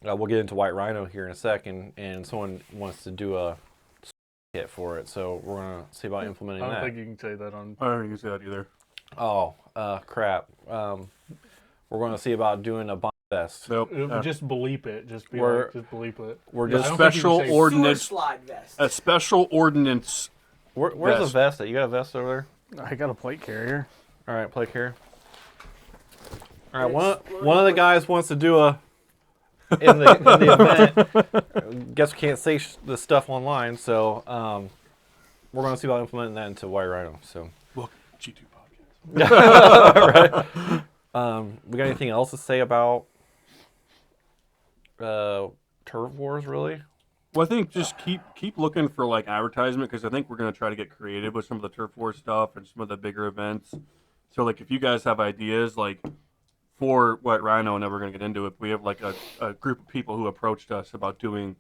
we'll get into White Rhino here in a second, and someone wants to do a kit for it, so we're gonna see about implementing I don't that. think you can say that on. I don't think you say that either. Oh, crap. We're going to see about doing a bomb vest. Nope. Just bleep it. Just be We're- like, just bleep it. We're I just don't think you special can say- ordinance. Sewer slide vest. A special ordinance. Where's vest. the vest at? You got a vest over there? I got a plate carrier. All right, play here. All right, one of the guys wants to do a in the event. Guess we can't say the stuff online, so we're going to see about implementing that into White Rhino. So, Welcome to G2 Podcast. right. We got anything else to say about Turf Wars? Really? Well, I think just keep looking for like advertisement, because I think we're gonna try to get creative with some of the Turf War stuff and some of the bigger events. So like if you guys have ideas like for White Rhino, and then we're gonna get into it, we have like a group of people who approached us about doing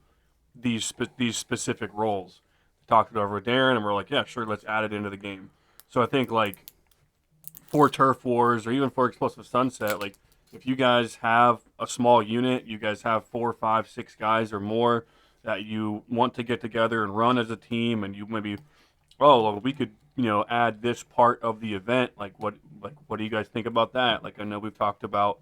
these specific roles. Talked it over with Darren, and we're like, yeah, sure, let's add it into the game. So I think like for Turf Wars or even for Explosive Sunset, like if you guys have a small unit, you guys have 4, 5, 6 guys or more that you want to get together and run as a team, and you maybe, oh, well, we could, add this part of the event. Like what do you guys think about that? Like I know we've talked about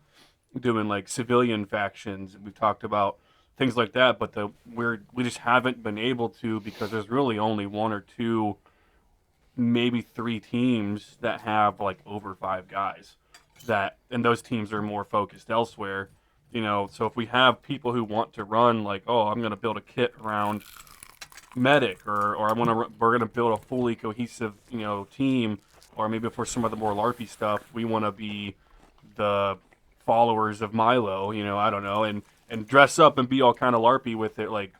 doing like civilian factions, and we've talked about things like that, but we just haven't been able to, because there's really only 1 or 2, maybe 3 teams that have like over 5 guys. And those teams are more focused elsewhere. So if we have people who want to run, like, oh, I'm going to build a kit around medic, or we're going to build a fully cohesive, team, or maybe for some of the more LARPy stuff, we want to be the followers of Milo, I don't know, and dress up and be all kind of LARPy with it, like,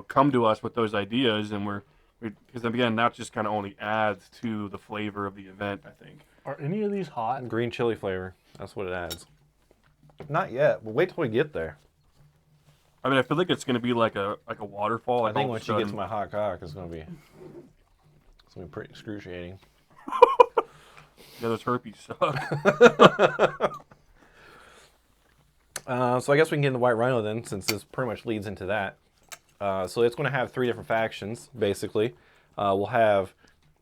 come to us with those ideas, and because again, that just kind of only adds to the flavor of the event, I think. Are any of these hot? Green chili flavor. That's what it adds. Not yet, but wait till we get there. I mean, I feel like it's going to be like a waterfall. I think once you get to my hot cock, it's gonna be pretty excruciating. Yeah, those herpes suck. So I guess we can get into White Rhino then, since this pretty much leads into that. So it's going to have 3 different factions, basically. We'll have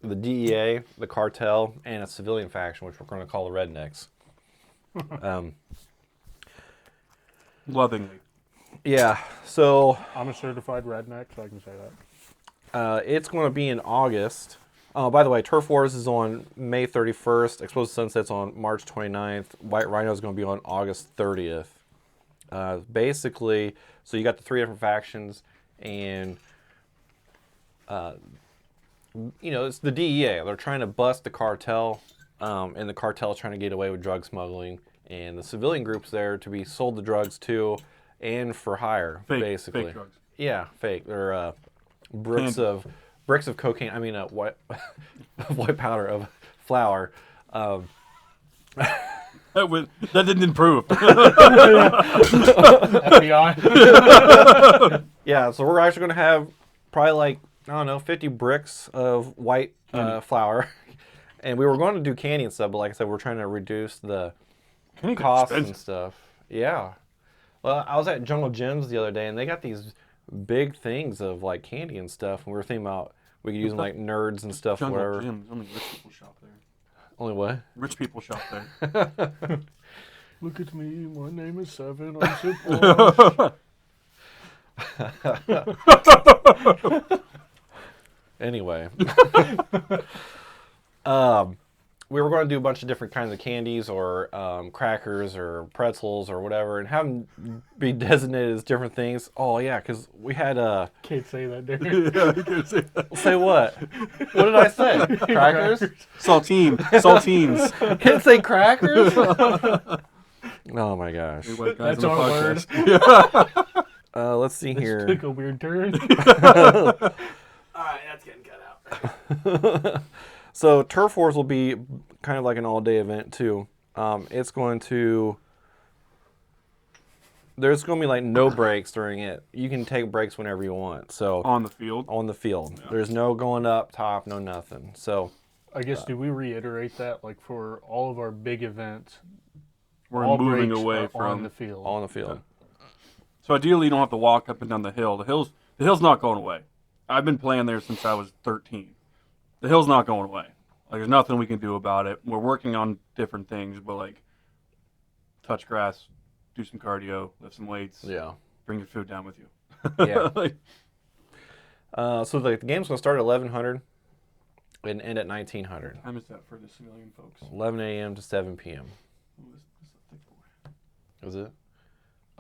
the DEA, the cartel, and a civilian faction, which we're going to call the Rednecks. Lovingly. Yeah, so I'm a certified redneck, so I can say that. it's going to be in August. Oh, by the way, Turf Wars is on May 31st. Explosive Sunset's on March 29th. White Rhino is going to be on August 30th. Basically, so you got the 3 different factions, and it's the DEA. They're trying to bust the cartel, and the cartel is trying to get away with drug smuggling, and the civilian group's there to be sold the drugs to, and for hire, basically. Fake drugs. Yeah, fake. They're bricks of cocaine. I mean, white white powder of flour. That didn't improve. FBI. Yeah, so we're actually going to have probably like, I don't know, 50 bricks of white flour. And we were going to do candy and stuff, but like I said, we're trying to reduce the costs and stuff. Yeah. Well, I was at Jungle Gyms the other day, and they got these big things of like candy and stuff, and we were thinking about we could use them like nerds and stuff, Jungle whatever. Gyms, only rich people shop there. Only what? Rich people shop there. Look at me, my name is Seven. I'm so posh. Anyway. We were going to do a bunch of different kinds of candies or crackers or pretzels or whatever, and have them be designated as different things. Oh, yeah, because we had Can't say that, Darren. Yeah, you can say that. say what? What did I say? Crackers? Saltines. Can't say crackers? Oh, my gosh. That's our word. Let's see This here. took a weird turn. All right, that's getting cut out. So Turf Wars will be kind of like an all-day event too. It's going to. There's going to be like no breaks during it. You can take breaks whenever you want. So On the field. on the field, there's no going up top, no nothing. So I guess, do we reiterate that, like, for all of our big events, We're all moving breaks away are from on the field? on the field. So ideally, you don't have to walk up and down the hill. The hill's not going away. I've been playing there since I was 13. The hill's not going away. Like, there's nothing we can do about it. We're working on different things, but like, touch grass, do some cardio, lift some weights. Yeah. Bring your food down with you. Yeah. Like, So the game's going to start at 1100 and end at 1900. what time is that for the civilian folks? 11 a.m. to 7 p.m. Ooh, this is a thick boy. Is it?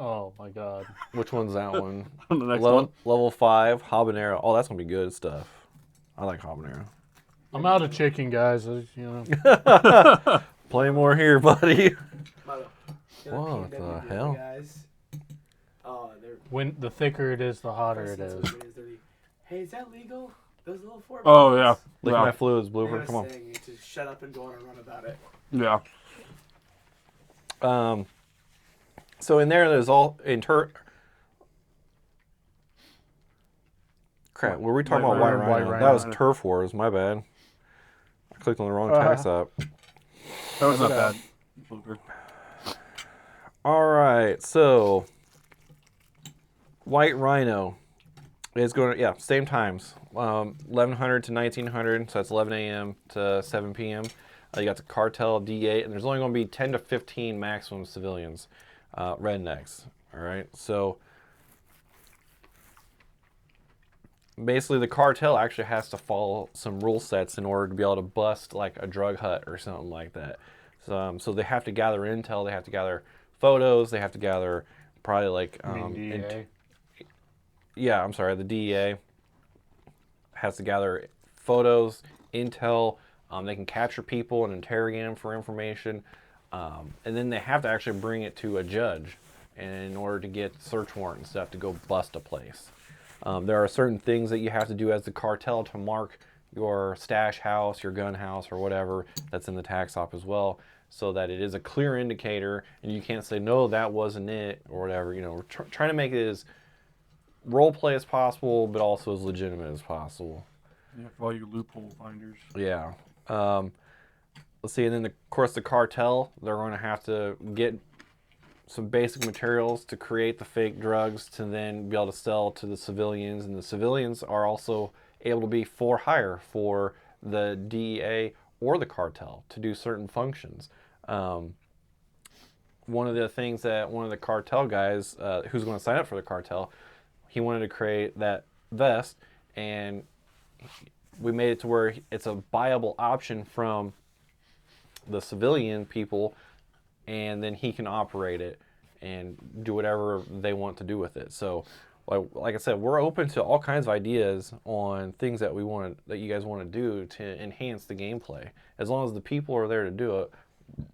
Oh my God. Which one's that one? On the next one. Level 5, habanero. Oh, that's going to be good stuff. I like habanero. I'm out of chicken, guys. You know. Play more here, buddy. What What the hell? Guys. Oh, they're. When the thicker it is, the hotter it That's is. what it is. Hey, is that legal? Those little 4 Oh, yeah. Lick Yeah. my fluids, They're Blooper. Come on. saying you to shut up and go on a run about it. Yeah. So in there's all Crap, were we talking White about White Rhino, Rhino? White That was Rhino. Turf Wars, my bad. I clicked on the wrong tax app. That was not bad. Blooper. Alright, so White Rhino is going to, same times. 1100 to 1900, so that's 11 a.m. to 7 p.m. You got the cartel D8, and there's only going to be 10 to 15 maximum civilians, rednecks. Alright, so basically the cartel actually has to follow some rule sets in order to be able to bust like a drug hut or something like that. So they have to gather intel, they have to gather photos, they have to gather probably like DEA. the DEA has to gather photos, intel. They can capture people and interrogate them for information, and then they have to actually bring it to a judge, and in order to get search warrant and stuff to go bust a place. There are certain things that you have to do as the cartel to mark your stash house, your gun house, or whatever that's in the tax op as well, so that it is a clear indicator, and you can't say, no, that wasn't it, or whatever. You know, we're trying to make it as role play as possible, but also as legitimate as possible. Yeah, for all you loophole finders. Yeah. Let's see, and then of course the cartel, they're going to have to get some basic materials to create the fake drugs to then be able to sell to the civilians, and the civilians are also able to be for hire for the DEA or the cartel to do certain functions. One of the things that one of the cartel guys who's going to sign up for the cartel, he wanted to create that vest, and we made it to where it's a viable option from the civilian people, and then he can operate it and do whatever they want to do with it. So, like I said, we're open to all kinds of ideas on things that that you guys want to do to enhance the gameplay. As long as the people are there to do it,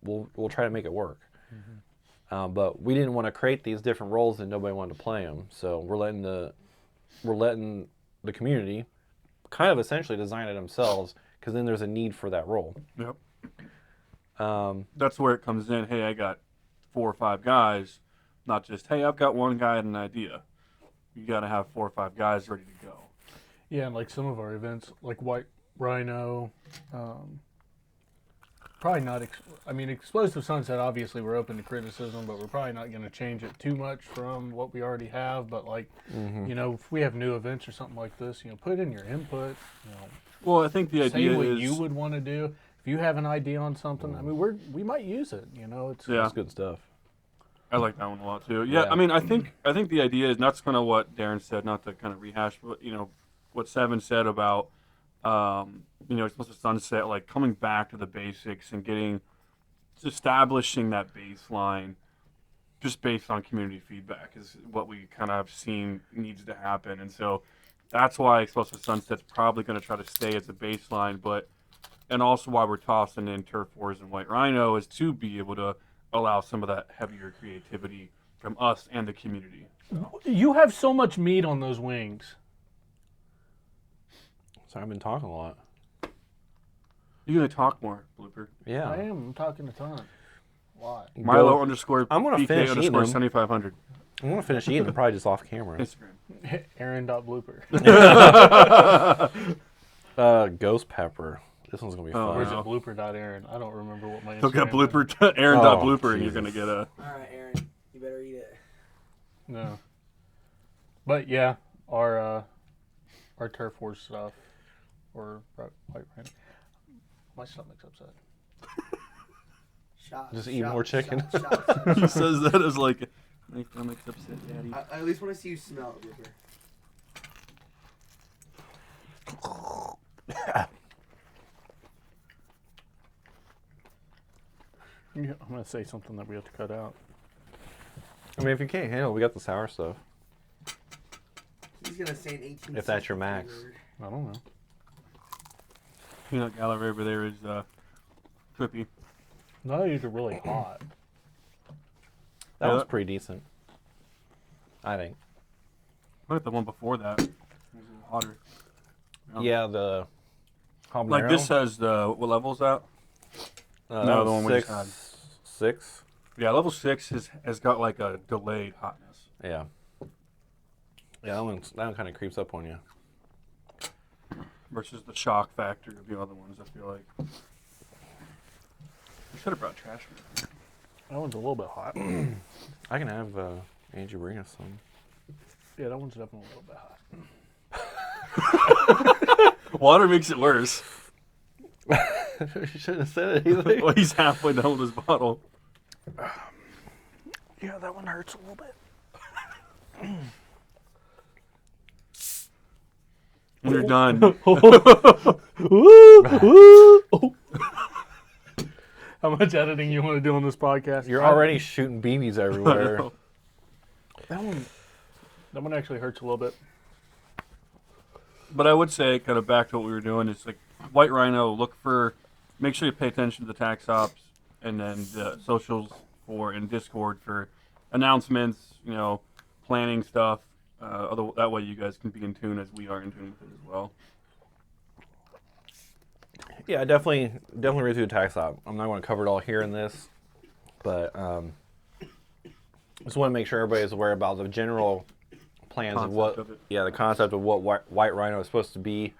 we'll try to make it work. Mm-hmm. But we didn't want to create these different roles and nobody wanted to play them. So we're letting the community kind of essentially design it themselves, because then there's a need for that role. Yep. That's where it comes in. Hey, I got 4 or 5 guys, not just, hey, I've got one guy and an idea. You got to have 4 or 5 guys ready to go. Yeah, and like some of our events, like White Rhino, probably not. Explosive Sunset. Obviously, we're open to criticism, but we're probably not going to change it too much from what we already have. But like, you know, if we have new events or something like this, you know, put in your input. You know, Well, I think the idea say what is you would want to do. If you have an idea on something, I mean, we might use it. You know, it's Yeah. That's good stuff. I like that one a lot too. Yeah, Yeah. I mean, I think the idea is, and that's kind of what Darren said, not to kind of rehash, but you know, what Seven said about, you know, Explosive Sunset, like coming back to the basics and establishing that baseline, just based on community feedback, is what we kind of have seen needs to happen, and so that's why Explosive Sunset's probably going to try to stay as a baseline, and also why we're tossing in Turf Wars and White Rhino is to be able to allow some of that heavier creativity from us and the community. You have so much meat on those wings. So I've been talking a lot. You're going to talk more, Blooper. Yeah. I am. I'm talking a ton. Why? Milo underscore I'm gonna BK finish eating underscore them. 7500. I'm going to finish eating them probably just off camera. Instagram. Aaron.blooper. Ghost pepper. This one's going to be Oh, fun. Or is it wow. blooper.aaron? I don't remember what my He'll get Instagram blooper, Aaron.blooper, Oh, and you're Jesus. going to get a... All right, Aaron, you better eat it. No. But yeah, our turf war stuff, or White Rhino. My stomach's upset. Shots, Just eat shots, more chicken. shots, shots, shots, He shots. says that as like, my stomach's upset, Daddy. I at least want to see you smell it, Ripper. Yeah, I'm gonna say something that we have to cut out. I mean, if you can't handle it, we got the sour stuff. He's gonna say an 18. If that's your max. I don't know. Peanut gallery over there is trippy. None of these are really hot. That Yeah. was pretty decent. I think. Look at the one before that. It was a little hotter. Yeah, the habanero. Like this has the what level is that? that no, was the one we just had. 6. Yeah, level 6 has got like a delayed hotness. Yeah. Yeah, that one kind of creeps up on you. Versus the shock factor of the other ones, I feel like. I should have brought trash. That one's a little bit hot. I can have Angie bring us some. Yeah, that one's definitely a little bit hot. Water makes it worse. You shouldn't have said anything. Well, he's halfway down with his bottle. Yeah, that one hurts a little bit. When you're done. How much editing you want to do on this podcast? You're already shooting BBs everywhere. That one actually hurts a little bit. But I would say, kind of back to what we were doing, is like White Rhino, make sure you pay attention to the tax ops and then the socials and Discord for announcements, planning stuff. That way you guys can be in tune as we are in tune with it as well. Yeah, definitely read through the tax op. I'm not going to cover it all here in this, but just want to make sure everybody's aware about the general plans of Concept of it. the concept of what White Rhino is supposed to be,